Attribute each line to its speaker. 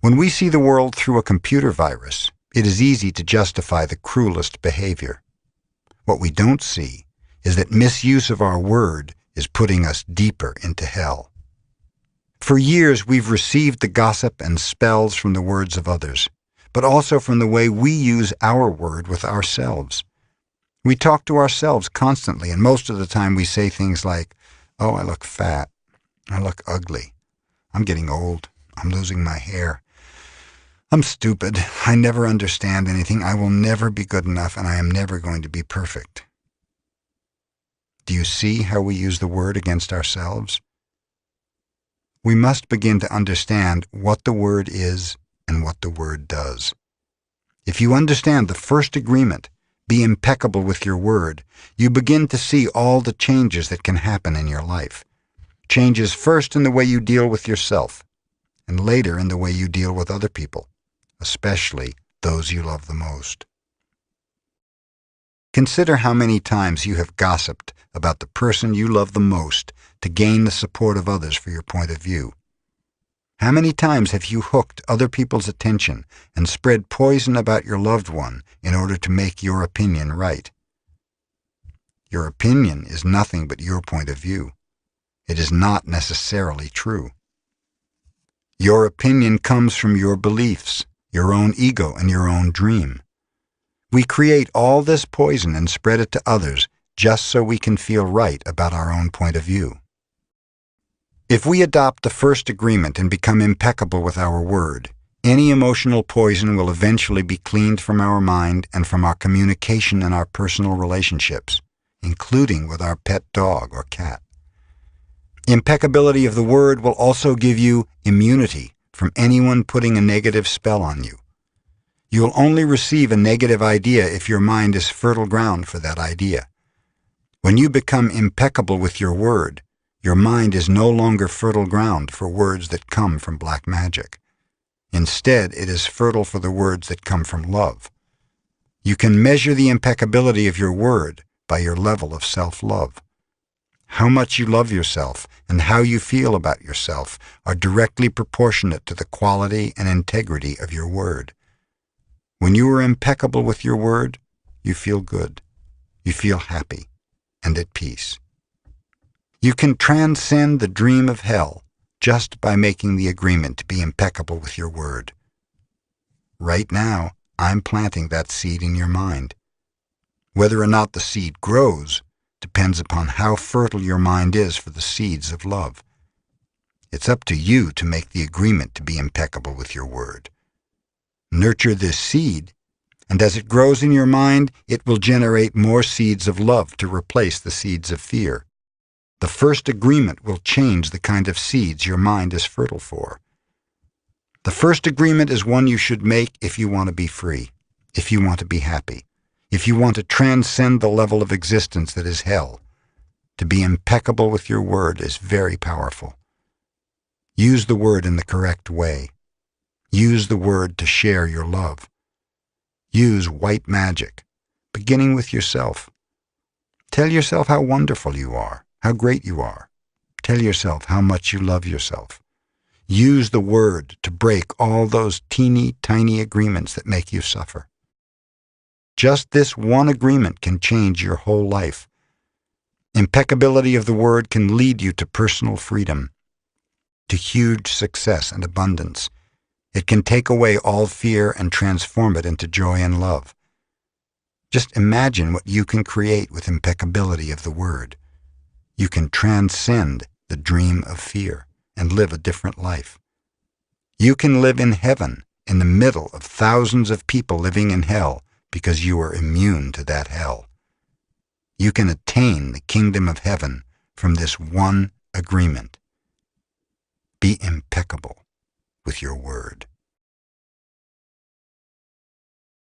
Speaker 1: When we see the world through a computer virus, it is easy to justify the cruelest behavior. What we don't see is that misuse of our word is putting us deeper into hell. For years, we've received the gossip and spells from the words of others, but also from the way we use our word with ourselves. We talk to ourselves constantly, and most of the time we say things like, "Oh, I look fat. I look ugly. I'm getting old. I'm losing my hair. I'm stupid. I never understand anything. I will never be good enough, and I am never going to be perfect." Do you see how we use the word against ourselves? We must begin to understand what the word is and what the word does. If you understand the first agreement, be impeccable with your word, you begin to see all the changes that can happen in your life. Changes first in the way you deal with yourself, and later in the way you deal with other people, especially those you love the most. Consider how many times you have gossiped about the person you love the most to gain the support of others for your point of view. How many times have you hooked other people's attention and spread poison about your loved one in order to make your opinion right? Your opinion is nothing but your point of view. It is not necessarily true. Your opinion comes from your beliefs, your own ego, and your own dream. We create all this poison and spread it to others just so we can feel right about our own point of view. If we adopt the first agreement and become impeccable with our word, any emotional poison will eventually be cleaned from our mind and from our communication and our personal relationships, including with our pet dog or cat. Impeccability of the word will also give you immunity from anyone putting a negative spell on you. You'll only receive a negative idea if your mind is fertile ground for that idea. When you become impeccable with your word, your mind is no longer fertile ground for words that come from black magic. Instead, it is fertile for the words that come from love. You can measure the impeccability of your word by your level of self-love. How much you love yourself and how you feel about yourself are directly proportionate to the quality and integrity of your word. When you are impeccable with your word, you feel good, you feel happy, and at peace. You can transcend the dream of hell just by making the agreement to be impeccable with your word. Right now, I'm planting that seed in your mind. Whether or not the seed grows depends upon how fertile your mind is for the seeds of love. It's up to you to make the agreement to be impeccable with your word. Nurture this seed, and as it grows in your mind, it will generate more seeds of love to replace the seeds of fear. The first agreement will change the kind of seeds your mind is fertile for. The first agreement is one you should make if you want to be free, if you want to be happy, if you want to transcend the level of existence that is hell. To be impeccable with your word is very powerful. Use the word in the correct way. Use the word to share your love. Use white magic, beginning with yourself. Tell yourself how wonderful you are, how great you are. Tell yourself how much you love yourself. Use the word to break all those teeny tiny agreements that make you suffer. Just this one agreement can change your whole life. Impeccability of the word can lead you to personal freedom, to huge success and abundance. It can take away all fear and transform it into joy and love. Just imagine what you can create with impeccability of the word. You can transcend the dream of fear and live a different life. You can live in heaven in the middle of thousands of people living in hell because you are immune to that hell. You can attain the kingdom of heaven from this one agreement. Be impeccable with your word.